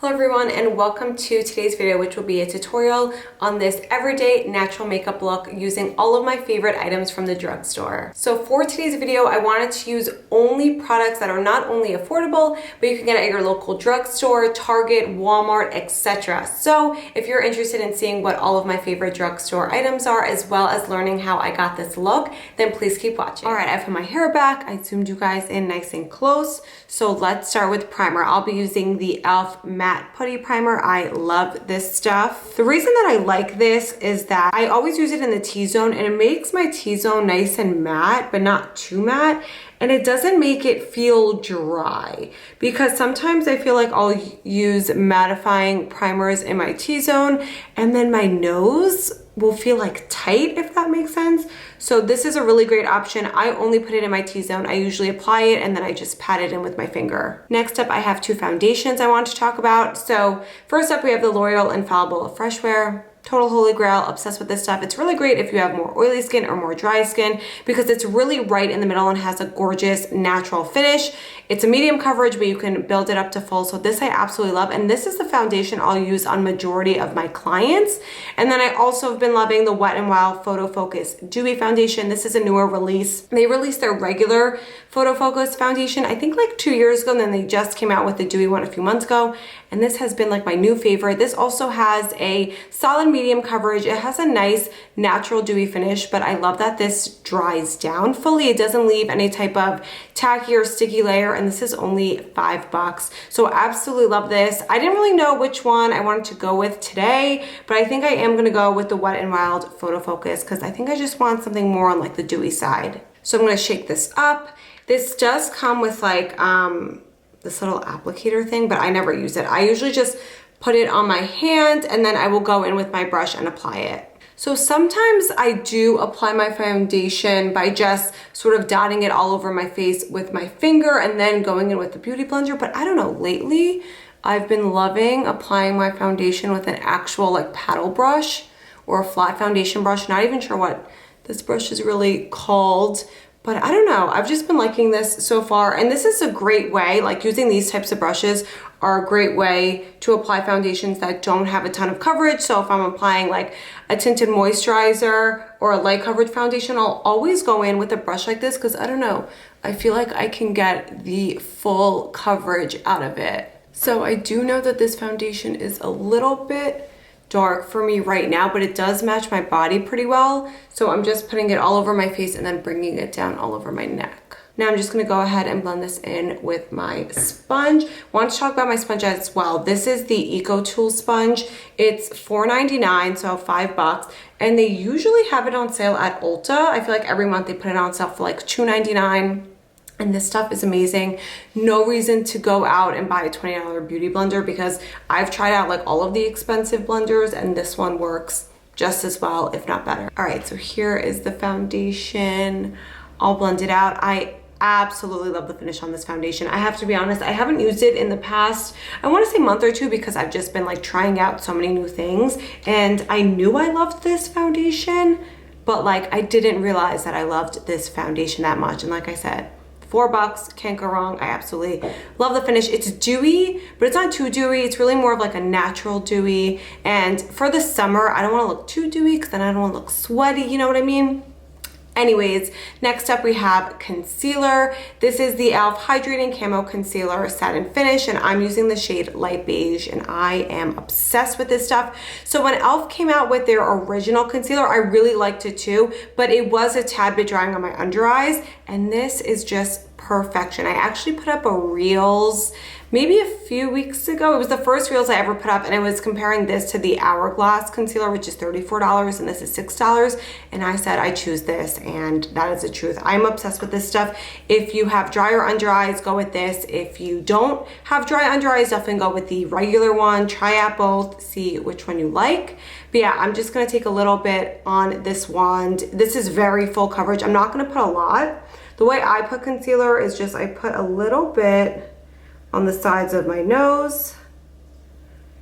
Hello everyone and welcome to today's video, which will be a tutorial on this everyday natural makeup look using all of my favorite items from the drugstore. So for today's video, I wanted to use only products that are not only affordable, but you can get at your local drugstore, Target, Walmart, etc. So if you're interested in seeing what all of my favorite drugstore items are, as well as learning how I got this look, then please keep watching. All right, I put my hair back. I zoomed you guys in nice and close. So let's start with primer. I'll be using the e.l.f. Matte Putty Primer. I love this stuff. The reason that I like this is that I always use it in the T-zone and it makes my T-zone nice and matte, but not too matte. And it doesn't make it feel dry, because sometimes I feel like I'll use mattifying primers in my T-zone and then my nose will feel like tight, if that makes sense. So this is a really great option. I only put it in my T-zone. I usually apply it and then I just pat it in with my finger. Next up, I have two foundations I want to talk about. So first up, we have the L'Oreal Infallible Fresh Wear. Total holy grail, obsessed with this stuff. It's really great if you have more oily skin or more dry skin, because it's really right in the middle and has a gorgeous natural finish. It's a medium coverage, but you can build it up to full. So this I absolutely love. And this is the foundation I'll use on majority of my clients. And then I also have been loving the Wet n Wild Photo Focus Dewy Foundation. This is a newer release. They released their regular Photo Focus foundation, I think like 2 years ago, and then they just came out with the dewy one a few months ago. And this has been like my new favorite. This also has a solid medium coverage. It has a nice natural dewy finish, but I love that this dries down fully. It doesn't leave any type of tacky or sticky layer, and this is only $5. So absolutely love this. I didn't really know which one I wanted to go with today, but I think I am gonna go with the Wet n Wild Photo Focus, because I think I just want something more on like the dewy side. So I'm gonna shake this up. This does come with like this little applicator thing, but I never use it. I usually just put it on my hand and then I will go in with my brush and apply it. So sometimes I do apply my foundation by just sort of dotting it all over my face with my finger and then going in with the beauty blender. But I don't know, lately I've been loving applying my foundation with an actual like paddle brush or a flat foundation brush. Not even sure what this brush is really called, but I don't know. I've just been liking this so far. And this is a great way, like using these types of brushes are a great way to apply foundations that don't have a ton of coverage. So if I'm applying like a tinted moisturizer or a light coverage foundation, I'll always go in with a brush like this, because I don't know, I feel like I can get the full coverage out of it. So I do know that this foundation is a little bit dark for me right now, but it does match my body pretty well. So I'm just putting it all over my face and then bringing it down all over my neck. Now I'm just gonna go ahead and blend this in with my sponge. Want to talk about my sponge as well. This is the Eco Tool sponge. It's $4.99, so $5. And they usually have it on sale at Ulta. I feel like every month they put it on sale for like $2.99. And this stuff is amazing. No reason to go out and buy a $20 beauty blender, because I've tried out like all of the expensive blenders and this one works just as well, if not better. All right, so here is the foundation all blended out. I absolutely love the finish on this foundation. I have to be honest, I haven't used it in the past, I want to say month or two, because I've just been like trying out so many new things. And I knew I loved this foundation, but like I didn't realize that I loved this foundation that much. And like I said, $4, can't go wrong. I absolutely love the finish. It's dewy, but it's not too dewy. It's really more of like a natural dewy. And for the summer, I don't want to look too dewy because then I don't want to look sweaty, you know what I mean? Anyways, next up we have concealer. This is the e.l.f. Hydrating Camo Concealer Satin Finish, and I'm using the shade Light Beige, and I am obsessed with this stuff. So when e.l.f. came out with their original concealer, I really liked it too, but it was a tad bit drying on my under eyes, and this is just perfection. I actually put up a Reels maybe a few weeks ago. It was the first Reels I ever put up, and I was comparing this to the Hourglass concealer, which is $34, and this is $6. And I said, I choose this, and that is the truth. I'm obsessed with this stuff. If you have drier under eyes, go with this. If you don't have dry under eyes, definitely go with the regular one. Try out both, see which one you like. But yeah, I'm just gonna take a little bit on this wand. This is very full coverage. I'm not gonna put a lot. The way I put concealer is just I put a little bit on the sides of my nose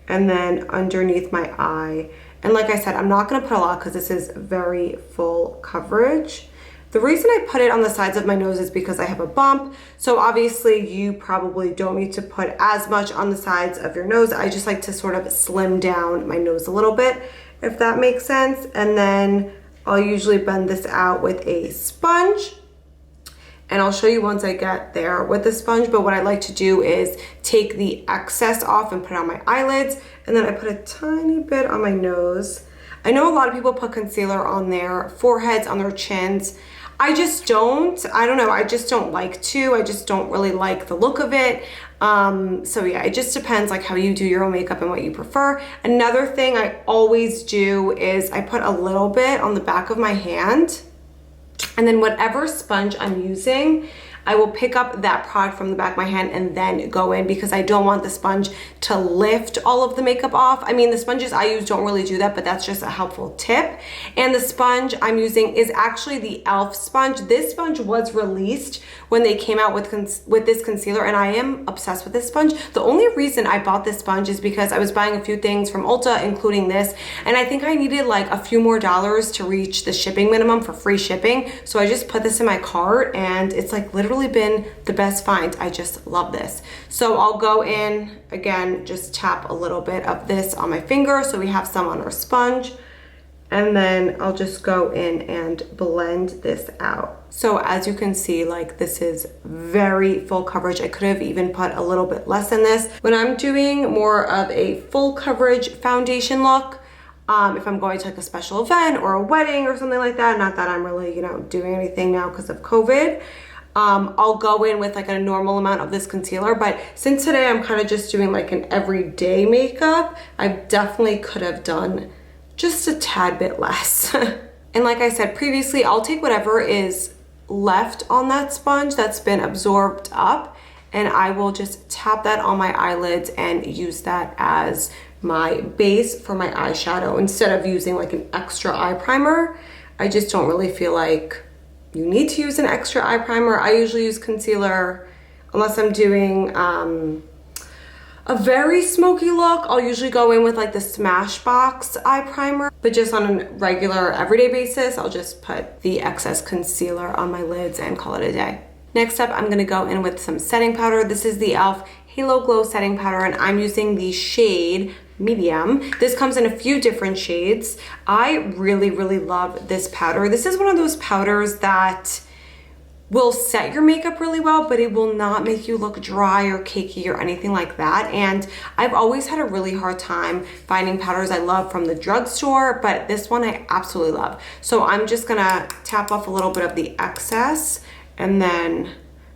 and then underneath my eye. And like I said, I'm not gonna put a lot because this is very full coverage. The reason I put it on the sides of my nose is because I have a bump. So obviously you probably don't need to put as much on the sides of your nose. I just like to sort of slim down my nose a little bit, if that makes sense. And then I'll usually blend this out with a sponge. And I'll show you once I get there with the sponge, but what I like to do is take the excess off and put it on my eyelids, and then I put a tiny bit on my nose. I know a lot of people put concealer on their foreheads, on their chins. I just don't. I don't know, I just don't like to. I just don't really like the look of it. So yeah, it just depends like how you do your own makeup and what you prefer. Another thing I always do is I put a little bit on the back of my hand. And then whatever sponge I'm using, I will pick up that product from the back of my hand and then go in, because I don't want the sponge to lift all of the makeup off. I mean, the sponges I use don't really do that, but that's just a helpful tip. And the sponge I'm using is actually the e.l.f. sponge. This sponge was released when they came out with this concealer, and I am obsessed with this sponge. The only reason I bought this sponge is because I was buying a few things from Ulta, including this, and I think I needed like a few more dollars to reach the shipping minimum for free shipping. So I just put this in my cart, and it's like literally been the best find. I just love this. So I'll go in again, just tap a little bit of this on my finger so we have some on our sponge, and then I'll just go in and blend this out. So as you can see, like this is very full coverage. I could have even put a little bit less in this. When I'm doing more of a full coverage foundation look, if I'm going to like a special event or a wedding or something like that, not that I'm really, you know, doing anything now because of COVID, I'll go in with like a normal amount of this concealer. But since today I'm kind of just doing like an everyday makeup, I definitely could have done just a tad bit less. And like I said previously, I'll take whatever is left on that sponge that's been absorbed up, and I will just tap that on my eyelids and use that as my base for my eyeshadow instead of using like an extra eye primer. I just don't really feel like you need to use an extra eye primer. I usually use concealer unless I'm doing a very smoky look. I'll usually go in with like the Smashbox eye primer, but just on a regular everyday basis, I'll just put the excess concealer on my lids and call it a day. Next up, I'm gonna go in with some setting powder. This is the e.l.f. Halo Glow setting powder, and I'm using the shade Medium. This comes in a few different shades. I really, really love this powder. This is one of those powders that will set your makeup really well, but it will not make you look dry or cakey or anything like that. And I've always had a really hard time finding powders I love from the drugstore, but this one I absolutely love. So I'm just gonna tap off a little bit of the excess and then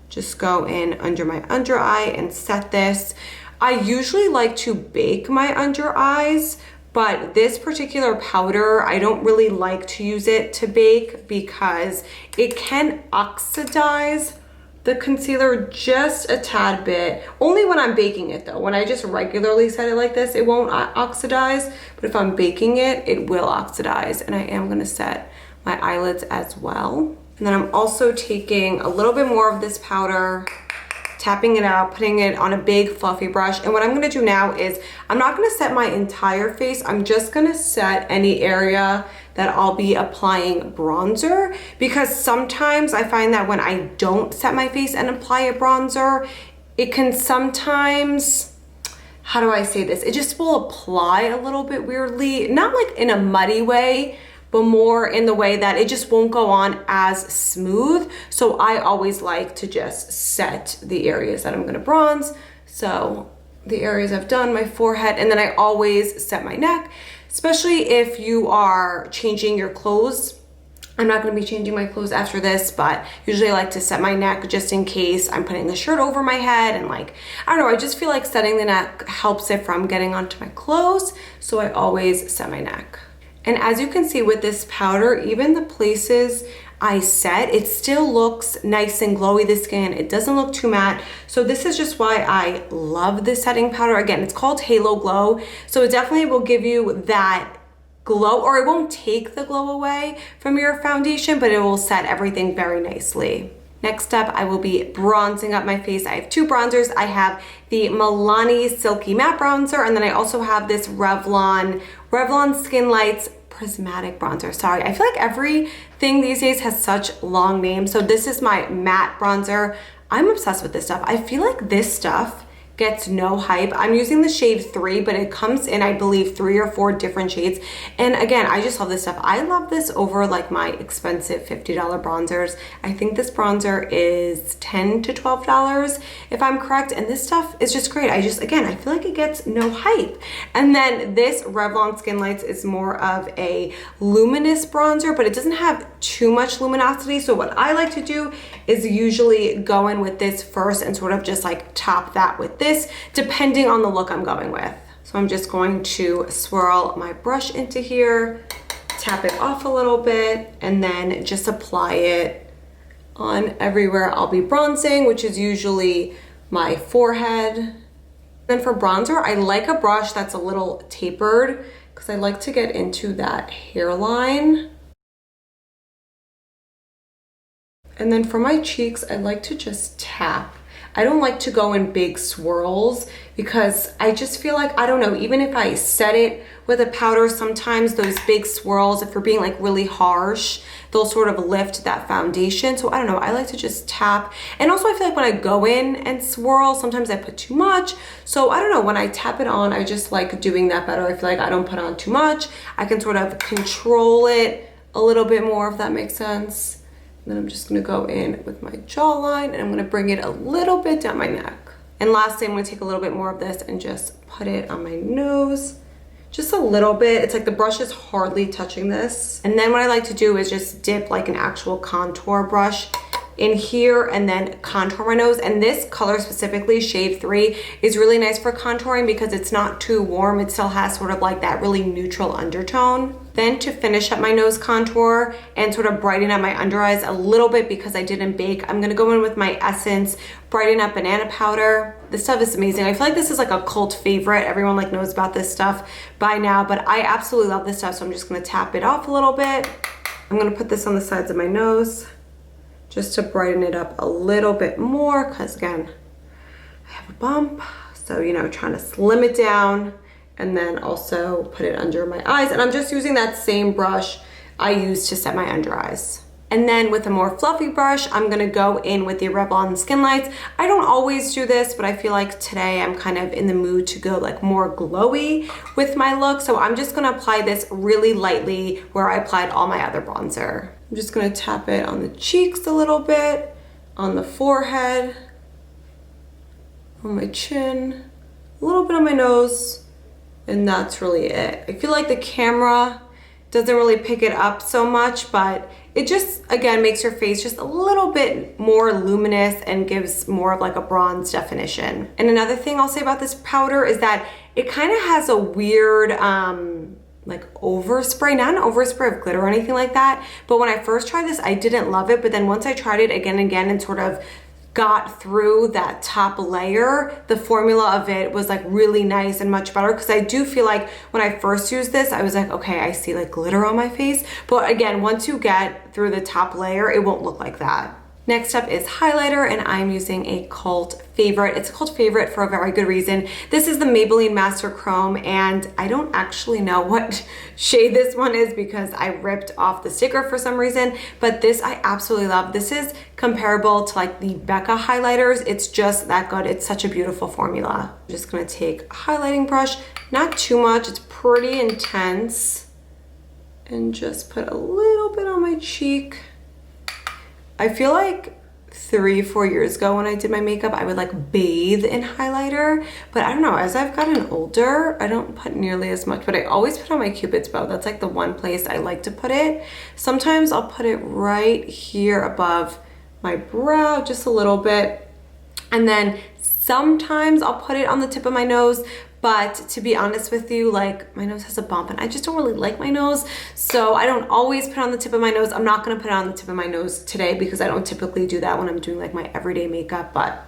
just go in under my under eye and set this. I usually like to bake my under eyes, but this particular powder, I don't really like to use it to bake because it can oxidize the concealer just a tad bit. Only when I'm baking it though. When I just regularly set it like this, it won't oxidize, but if I'm baking it, it will oxidize. And I am gonna set my eyelids as well. And then I'm also taking a little bit more of this powder, tapping it out, putting it on a big fluffy brush. And what I'm gonna do now is, I'm not gonna set my entire face, I'm just gonna set any area that I'll be applying bronzer, because sometimes I find that when I don't set my face and apply a bronzer, it can sometimes, how do I say this? It just will apply a little bit weirdly, not like in a muddy way, but more in the way that it just won't go on as smooth. So I always like to just set the areas that I'm gonna bronze. So the areas I've done, my forehead, and then I always set my neck, especially if you are changing your clothes. I'm not gonna be changing my clothes after this, but usually I like to set my neck just in case I'm putting the shirt over my head, and like, I don't know, I just feel like setting the neck helps it from getting onto my clothes. So I always set my neck. And as you can see with this powder, even the places I set, it still looks nice and glowy, the skin. It doesn't look too matte. So this is just why I love this setting powder. Again, it's called Halo Glow. So it definitely will give you that glow, or it won't take the glow away from your foundation, but it will set everything very nicely. Next up, I will be bronzing up my face. I have two bronzers. I have the Milani Silky Matte Bronzer, and then I also have this Revlon Skin Lights Prismatic bronzer. Sorry, I feel like everything these days has such long names. So this is my matte bronzer. I'm obsessed with this stuff. I feel like this stuff gets no hype. I'm using the shade 3, but it comes in, I believe, 3 or 4 different shades. And again, I just love this stuff. I love this over like my expensive $50 bronzers. I think this bronzer is $10 to $12 if I'm correct. And this stuff is just great. Again, I feel like it gets no hype. And then this Revlon Skin Lights is more of a luminous bronzer, but it doesn't have too much luminosity. So what I like to do is usually go in with this first and sort of just like top that with this, depending on the look I'm going with. So I'm just going to swirl my brush into here, tap it off a little bit, and then just apply it on everywhere I'll be bronzing, which is usually my forehead. Then for bronzer, I like a brush that's a little tapered because I like to get into that hairline. And then for my cheeks, I like to just tap. I don't like to go in big swirls because I just feel like, I don't know, even if I set it with a powder, sometimes those big swirls, if you're being like really harsh, they'll sort of lift that foundation. So I don't know, I like to just tap. And also I feel like when I go in and swirl, sometimes I put too much. So I don't know, when I tap it on, I just like doing that better. I feel like I don't put on too much. I can sort of control it a little bit more, if that makes sense. And then I'm just gonna go in with my jawline and I'm gonna bring it a little bit down my neck. And lastly, I'm gonna take a little bit more of this and just put it on my nose. Just a little bit. It's like the brush is hardly touching this. And then what I like to do is just dip like an actual contour brush in here and then contour my nose. And this color specifically, shade 3, is really nice for contouring because it's not too warm. It still has sort of like that really neutral undertone. Then to finish up my nose contour and sort of brighten up my under eyes a little bit because I didn't bake, I'm gonna go in with my Essence Brighten Up Banana Powder. This stuff is amazing. I feel like this is like a cult favorite. Everyone like knows about this stuff by now, but I absolutely love this stuff. So I'm just gonna tap it off a little bit. I'm gonna put this on the sides of my nose just to brighten it up a little bit more because again, I have a bump. So, you know, trying to slim it down and then also put it under my eyes. And I'm just using that same brush I used to set my under eyes. And then with a more fluffy brush, I'm gonna go in with the Revlon Skin Lights. I don't always do this, but I feel like today I'm kind of in the mood to go like more glowy with my look. So I'm just gonna apply this really lightly where I applied all my other bronzer. I'm just gonna tap it on the cheeks a little bit, on the forehead, on my chin, a little bit on my nose, and that's really it. I feel like the camera doesn't really pick it up so much, but it just, again, makes your face just a little bit more luminous and gives more of like a bronze definition. And another thing I'll say about this powder is that it kind of has a weird, like overspray, not an overspray of glitter or anything like that. But when I first tried this, I didn't love it. But then once I tried it again and again and sort of got through that top layer, the formula of it was like really nice and much better because I do feel like when I first used this, I was like, okay, I see like glitter on my face. But again, once you get through the top layer, it won't look like that. Next up is highlighter, and I'm using a cult favorite. It's a cult favorite for a very good reason. This is the Maybelline Master Chrome, and I don't actually know what shade this one is because I ripped off the sticker for some reason, but this I absolutely love. This is comparable to like the Becca highlighters. It's just that good. It's such a beautiful formula. I'm just gonna take a highlighting brush, not too much, it's pretty intense, and just put a little bit on my cheek. I feel like 3-4 years ago when I did my makeup, I would like bathe in highlighter, but I don't know, as I've gotten older, I don't put nearly as much, but I always put on my Cupid's bow. That's like the one place I like to put it. Sometimes I'll put it right here above my brow, just a little bit. And then sometimes I'll put it on the tip of my nose, but to be honest with you, like my nose has a bump and I just don't really like my nose. So I don't always put it on the tip of my nose. I'm not gonna put it on the tip of my nose today because I don't typically do that when I'm doing like my everyday makeup, but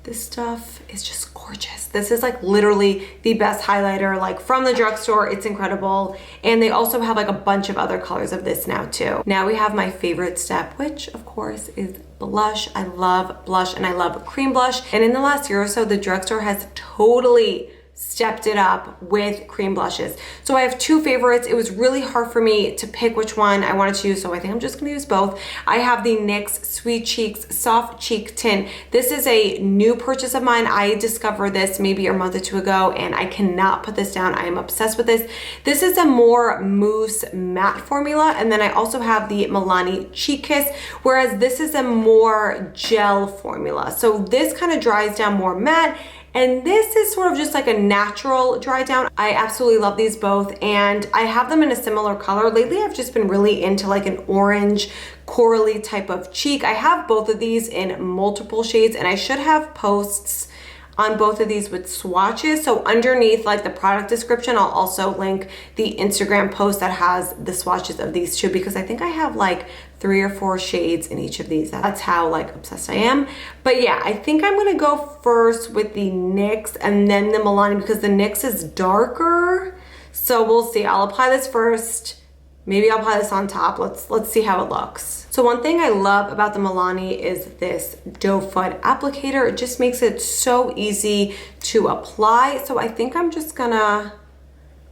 this stuff is just gorgeous. This is like literally the best highlighter like from the drugstore. It's incredible. And they also have like a bunch of other colors of this now too. Now we have my favorite step, which of course is blush. I love blush and I love cream blush. And in the last year or so, the drugstore has totally stepped it up with cream blushes. So I have two favorites. It was really hard for me to pick which one I wanted to use, so I think I'm just gonna use both. I have the NYX Sweet Cheeks Soft Cheek Tint. This is a new purchase of mine. I discovered this maybe a month or two ago, and I cannot put this down. I am obsessed with this. This is a more mousse matte formula, and then I also have the Milani Cheek Kiss, whereas this is a more gel formula. So this kind of dries down more matte, and this is sort of just like a natural dry down. I absolutely love these both, and I have them in a similar color. Lately, I've just been really into like an orange corally type of cheek. I have both of these in multiple shades, and I should have posts on both of these with swatches. So underneath like the product description, I'll also link the Instagram post that has the swatches of these two, because I think I have like 3 or 4 shades in each of these. That's how like obsessed I am. But yeah, I think I'm gonna go first with the NYX and then the Milani, because the NYX is darker. So we'll see. I'll apply this first. Maybe I'll apply this on top. Let's see how it looks. So one thing I love about the Milani is this doe foot applicator. It just makes it so easy to apply. So I think I'm just gonna,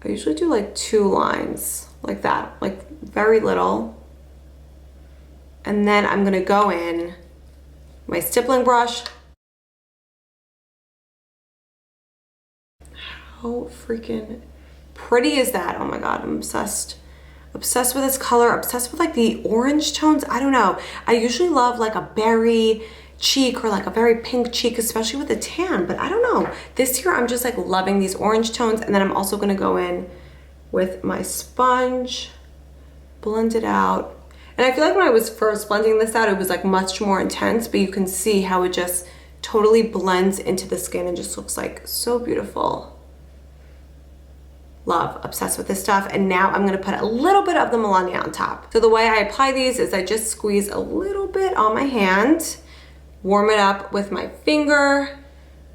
I usually do like 2 lines like that, like very little. And then I'm gonna go in my stippling brush. How freaking pretty is that? Oh my God, I'm obsessed. Obsessed with this color, obsessed with like the orange tones. I don't know. I usually love like a berry cheek or like a very pink cheek, especially with a tan, but I don't know. This year I'm just like loving these orange tones. And then I'm also gonna go in with my sponge, blend it out. And I feel like when I was first blending this out, it was like much more intense, but you can see how it just totally blends into the skin and just looks like so beautiful. Love, obsessed with this stuff. And now I'm gonna put a little bit of the Milani on top. So the way I apply these is I just squeeze a little bit on my hand, warm it up with my finger,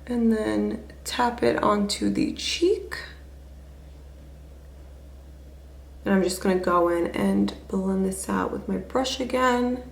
and then tap it onto the cheek. And I'm just gonna go in and blend this out with my brush again.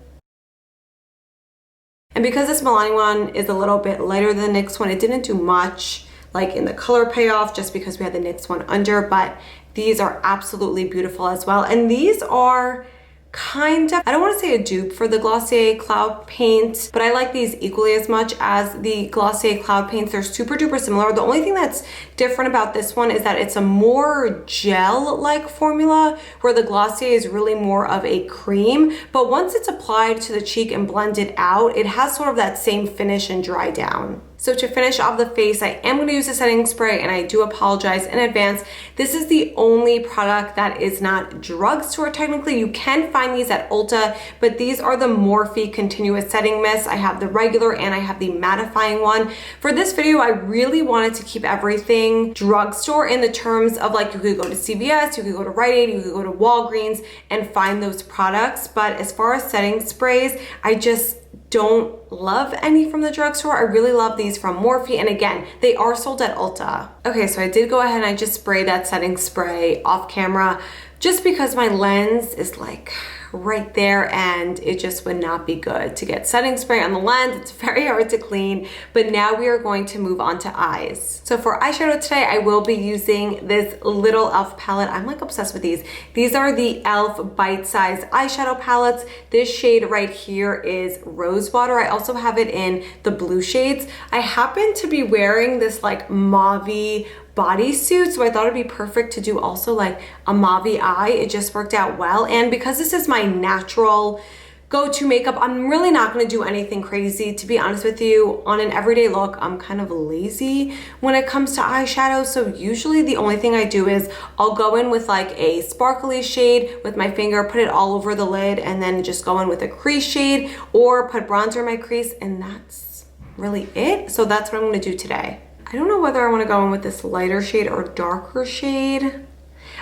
And because this Milani one is a little bit lighter than the NYX one, it didn't do much like in the color payoff, just because we had the NYX one under, but these are absolutely beautiful as well. And these are kind of, I don't want to say a dupe for the Glossier Cloud Paint, but I like these equally as much as the Glossier Cloud Paints. They're super duper similar. The only thing that's different about this one is that it's a more gel-like formula, where the Glossier is really more of a cream, but once it's applied to the cheek and blended out, it has sort of that same finish and dry down. So to finish off the face, I am going to use a setting spray, and I do apologize in advance. This is the only product that is not drugstore technically. You can find these at Ulta, but these are the Morphe Continuous Setting Mist. I have the regular and I have the mattifying one. For this video, I really wanted to keep everything drugstore in the terms of like, you could go to CVS, you could go to Rite Aid, you could go to Walgreens and find those products. But as far as setting sprays, I just don't love any from the drugstore. I really love these from Morphe, and again, they are sold at Ulta. Okay, so I did go ahead and I just sprayed that setting spray off camera, just because my lens is like right there and it just would not be good to get setting spray on the lens. It's very hard to clean. But now we are going to move on to eyes. So for eyeshadow today, I will be using this little e.l.f. palette. I'm like obsessed with these. These are the e.l.f. bite-sized eyeshadow palettes. This shade right here is Rose Water. I also have it in the blue shades. I happen to be wearing this like mauve bodysuit, so I thought it'd be perfect to do also like a mauve eye. It just worked out well. And because this is my natural go-to makeup, I'm really not going to do anything crazy. To be honest with you, on an everyday look, I'm kind of lazy when it comes to eyeshadow. So usually the only thing I do is I'll go in with like a sparkly shade with my finger, put it all over the lid, and then just go in with a crease shade or put bronzer in my crease, and that's really it. So that's what I'm going to do today. I don't know whether I want to go in with this lighter shade or darker shade.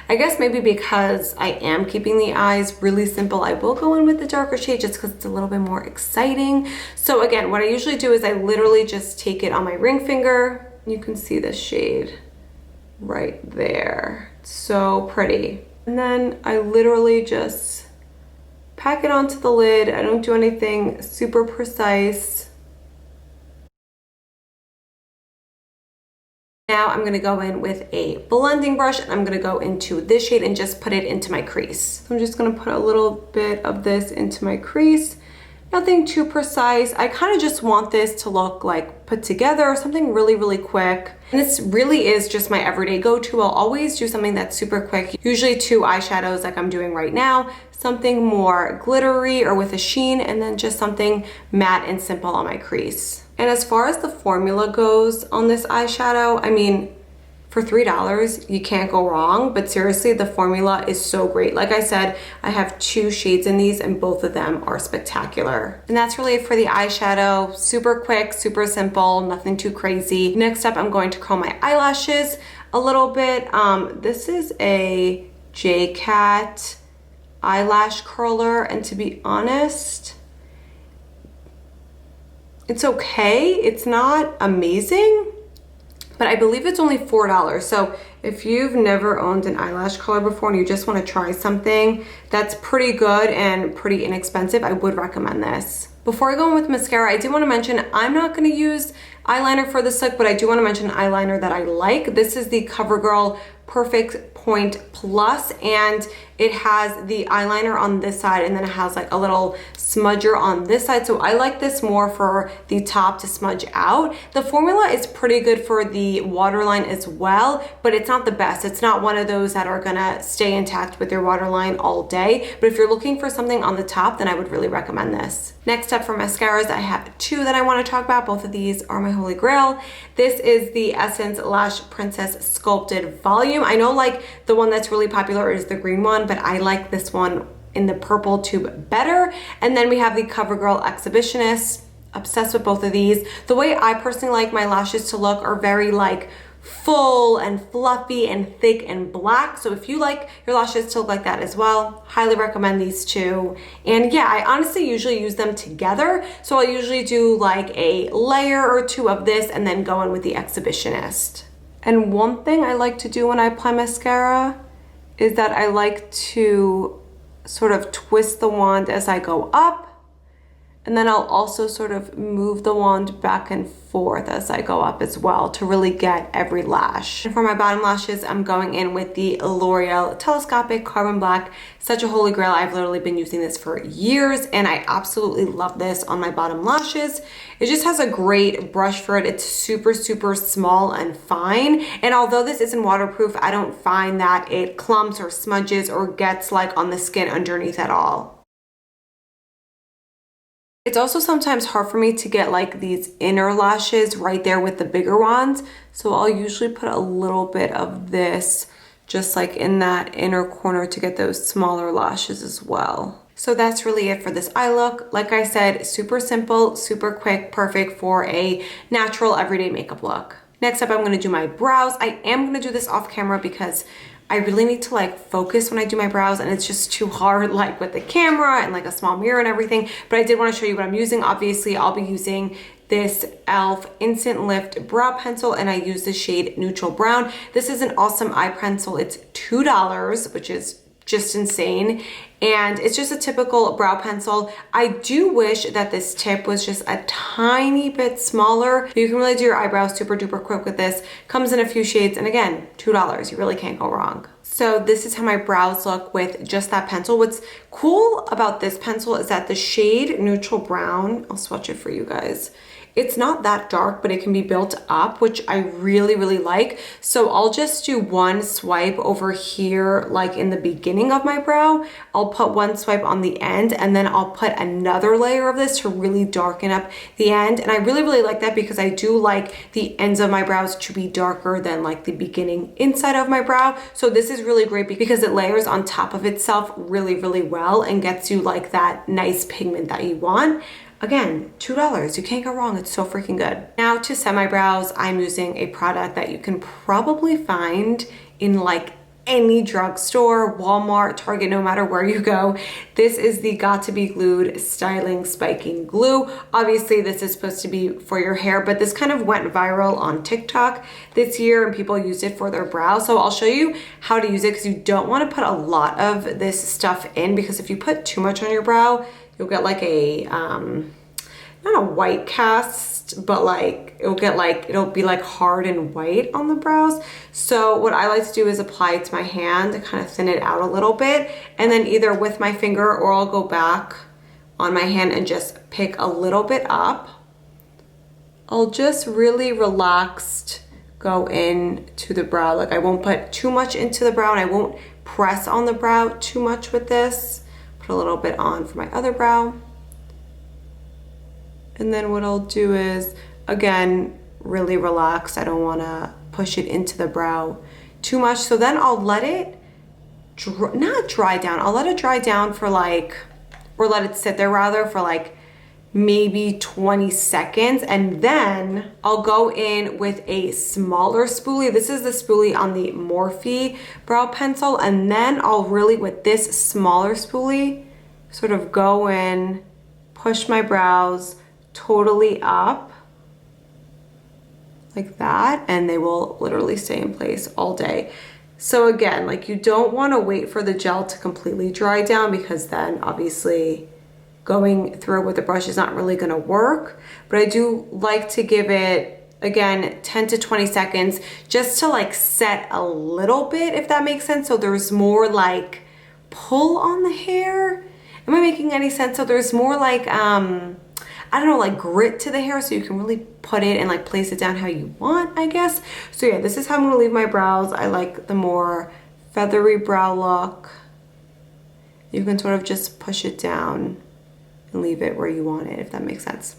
I guess maybe because I am keeping the eyes really simple, I will go in with the darker shade just because it's a little bit more exciting. So again, what I usually do is I literally just take it on my ring finger. You can see this shade right there. It's so pretty. And then I literally just pack it onto the lid. I don't do anything super precise. Now I'm gonna go in with a blending brush and I'm gonna go into this shade and just put it into my crease. So I'm just gonna put a little bit of this into my crease. Nothing too precise. I kind of just want this to look like put together, something really, really quick. And this really is just my everyday go-to. I'll always do something that's super quick. Usually 2 eyeshadows like I'm doing right now, something more glittery or with a sheen, and then just something matte and simple on my crease. And as far as the formula goes on this eyeshadow, I mean, for $3, you can't go wrong, but seriously, the formula is so great. Like I said, I have 2 shades in these and both of them are spectacular. And that's really it for the eyeshadow. Super quick, super simple, nothing too crazy. Next up, I'm going to curl my eyelashes a little bit. This is a J-Cat eyelash curler, and to be honest, it's okay. It's not amazing, but I believe it's only $4. So if you've never owned an eyelash curler before and you just want to try something that's pretty good and pretty inexpensive, I would recommend this. Before I go in with mascara, I do want to mention I'm not going to use eyeliner for this look, but I do want to mention an eyeliner that I like. This is the CoverGirl Perfect Point Plus, and it has the eyeliner on this side and then it has like a little smudger on this side. So I like this more for the top to smudge out. The formula is pretty good for the waterline as well, but it's not the best. It's not one of those that are gonna stay intact with your waterline all day. But if you're looking for something on the top, then I would really recommend this. Next up for mascaras, I have 2 that I want to talk about. Both of these are my holy grail. This is the Essence Lash Princess Sculpted Volume. I know like the one that's really popular is the green one, but I like this one in the purple tube better. And then we have the CoverGirl Exhibitionist. Obsessed with both of these. The way I personally like my lashes to look are very like full and fluffy and thick and black. So if you like your lashes to look like that as well, highly recommend these 2. And yeah, I honestly usually use them together. So I'll usually do like a layer or 2 of this and then go in with the Exhibitionist. And one thing I like to do when I apply mascara is that I like to sort of twist the wand as I go up. And then I'll also sort of move the wand back and forth as I go up as well to really get every lash. And for my bottom lashes, I'm going in with the L'Oreal Telescopic Carbon Black. Such a holy grail. I've literally been using this for years and I absolutely love this on my bottom lashes. It just has a great brush for it. It's super, super small and fine. And although this isn't waterproof, I don't find that it clumps or smudges or gets like on the skin underneath at all. It's also sometimes hard for me to get like these inner lashes right there with the bigger ones. So I'll usually put a little bit of this just like in that inner corner to get those smaller lashes as well. So that's really it for this eye look. Like I said, super simple, super quick, perfect for a natural everyday makeup look. Next up, I'm gonna do my brows. I am gonna do this off camera because I really need to like focus when I do my brows and it's just too hard like with the camera and like a small mirror and everything. But I did want to show you what I'm using. Obviously, I'll be using this e.l.f. Instant Lift Brow Pencil and I use the shade Neutral Brown. This is an awesome eye pencil. It's $2, which is just insane. And it's just a typical brow pencil. I do wish that this tip was just a tiny bit smaller. You can really do your eyebrows super duper quick with this. Comes in a few shades and again, $2. You really can't go wrong. So this is how my brows look with just that pencil. What's cool about this pencil is that the shade Neutral Brown, I'll swatch it for you guys. It's not that dark, but it can be built up, which I really, really like. So I'll just do one swipe over here, like in the beginning of my brow. I'll put one swipe on the end, and then I'll put another layer of this to really darken up the end. And I really, really like that because I do like the ends of my brows to be darker than like the beginning inside of my brow. So this is really great because it layers on top of itself really, really well and gets you like that nice pigment that you want. Again, $2, you can't go wrong. It's so freaking good. Now to set my brows, I'm using a product that you can probably find in like any drugstore, Walmart, Target, no matter where you go. This is the Got to Be Glued Styling Spiking Glue. Obviously, this is supposed to be for your hair, but this kind of went viral on TikTok this year and people used it for their brows. So I'll show you how to use it because you don't want to put a lot of this stuff in because if you put too much on your brow, you'll get like a not a white cast, but like it'll be like hard and white on the brows. So what I like to do is apply it to my hand to kind of thin it out a little bit, and then either with my finger or I'll go back on my hand and just pick a little bit up. I'll just really relaxed go in to the brow. Like I won't put too much into the brow and I won't press on the brow too much with this. Put a little bit on for my other brow. And then what I'll do is, again, really relaxed. I don't want to push it into the brow too much. So then I'll let it, not dry down. I'll let it dry down for like, or let it sit there rather for like maybe 20 seconds. And then I'll go in with a smaller spoolie. This is the spoolie on the Morphe brow pencil. And then I'll really, with this smaller spoolie, sort of go in, push my brows totally up like that, and they will literally stay in place all day. So again, like you don't want to wait for the gel to completely dry down, because then obviously going through with the brush is not really going to work. But I do like to give it, again, 10 to 20 seconds just to like set a little bit, if that makes sense. So there's more like pull on the hair. Am I making any sense? So there's more like I don't know, like grit to the hair, so you can really put it and like place it down how you want, I guess. So yeah, this is how I'm gonna leave my brows. I like the more feathery brow look. You can sort of just push it down and leave it where you want it, if that makes sense.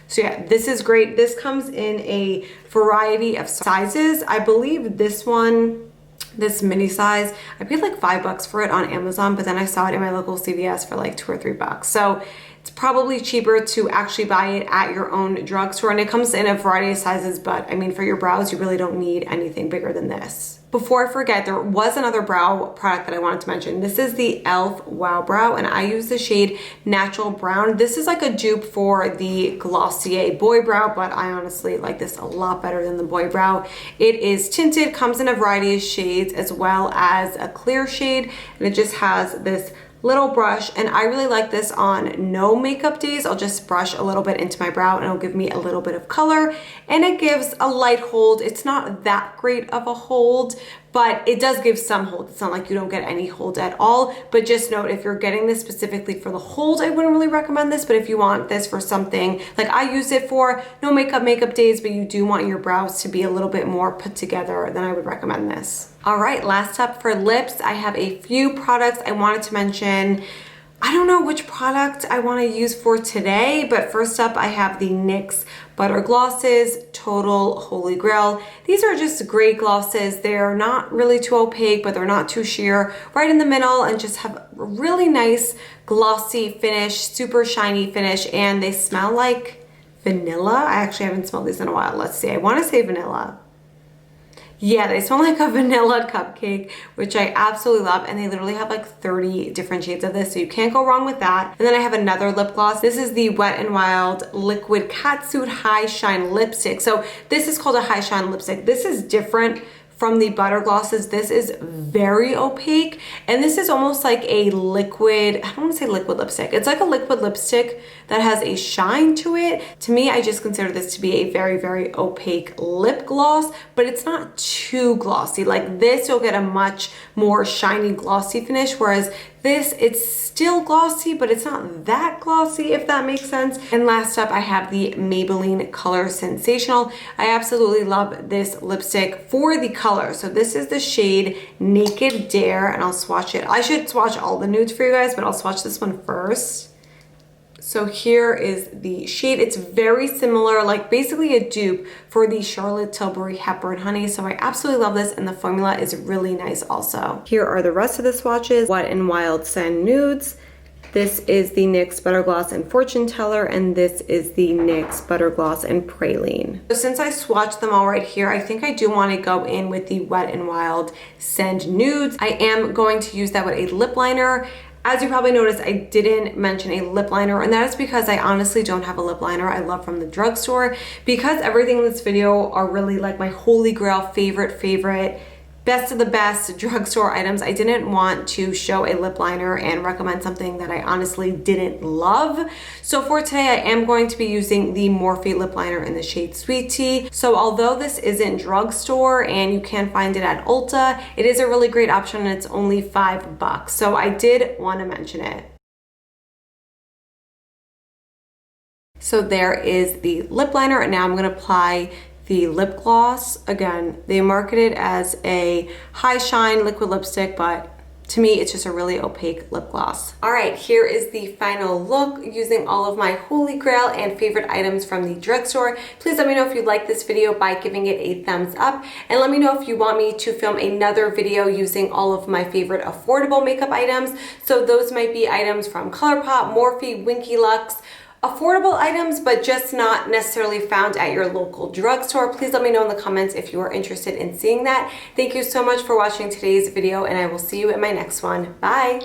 So yeah, this is great. This comes in a variety of sizes. I believe this one, this mini size, I paid like $5 for it on Amazon, but then I saw it in my local CVS for like $2 or $3. So it's probably cheaper to actually buy it at your own drugstore, and it comes in a variety of sizes, but I mean, for your brows, you really don't need anything bigger than this. Before I forget, there was another brow product that I wanted to mention. This is the e.l.f. Wow Brow, and I use the shade Natural Brown. This is like a dupe for the Glossier Boy Brow, but I honestly like this a lot better than the Boy Brow. It is tinted, comes in a variety of shades, as well as a clear shade, and it just has this little brush, and I really like this on no makeup days. I'll just brush a little bit into my brow and it'll give me a little bit of color, and it gives a light hold. It's not that great of a hold, but it does give some hold. It's not like you don't get any hold at all, but just note, if you're getting this specifically for the hold, I wouldn't really recommend this. But if you want this for something, like I use it for no makeup days, but you do want your brows to be a little bit more put together, then I would recommend this. All right, last up for lips, I have a few products I wanted to mention. I don't know which product I want to use for today, but first up I have the NYX Butter Glosses Total Holy Grail. These are just great glosses. They're not really too opaque, but they're not too sheer, right in the middle, and just have a really nice glossy finish, super shiny finish, and they smell like vanilla. I actually haven't smelled these in a while. Let's see, I want to say vanilla. Yeah, they smell like a vanilla cupcake, which I absolutely love, and they literally have like 30 different shades of this, so you can't go wrong with that. And then I have another lip gloss. This is the Wet n Wild Liquid Catsuit High Shine Lipstick. So this is called a high shine lipstick. This is different from the butter glosses. This is very opaque, and this is almost like a liquid, I don't want to say liquid lipstick. It's like a liquid lipstick that has a shine to it. To me, I just consider this to be a very, very opaque lip gloss, but it's not too glossy. Like this, you'll get a much more shiny, glossy finish, whereas this, it's still glossy, but it's not that glossy, if that makes sense. And last up, I have the Maybelline Color Sensational. I absolutely love this lipstick for the color. So this is the shade Naked Dare, and I'll swatch it. I should swatch all the nudes for you guys, but I'll swatch this one first. So here is the shade. It's very similar, like basically a dupe for the Charlotte Tilbury Hepburn Honey. So I absolutely love this, and the formula is really nice also. Here are the rest of the swatches. Wet n Wild Sand Nudes. This is the NYX Butter Gloss and Fortune Teller, and this is the NYX Butter Gloss and Praline. So since I swatched them all right here, I think I do want to go in with the Wet n Wild Sand Nudes. I am going to use that with a lip liner. As you probably noticed, I didn't mention a lip liner, and that is because I honestly don't have a lip liner I love from the drugstore. Because everything in this video are really like my holy grail favorite best of the best drugstore items. I didn't want to show a lip liner and recommend something that I honestly didn't love. So for today, I am going to be using the Morphe lip liner in the shade Sweet Tea. So although this isn't drugstore and you can find it at Ulta, it is a really great option and it's only $5. So I did want to mention it. So there is the lip liner, and now I'm gonna apply the lip gloss. Again, they market it as a high shine liquid lipstick, but to me, it's just a really opaque lip gloss. All right, here is the final look using all of my holy grail and favorite items from the drugstore. Please let me know if you like this video by giving it a thumbs up, and let me know if you want me to film another video using all of my favorite affordable makeup items. So those might be items from ColourPop, Morphe, Winky Lux, affordable items, but just not necessarily found at your local drugstore. Please let me know in the comments if you are interested in seeing that. Thank you so much for watching today's video, and I will see you in my next one. Bye.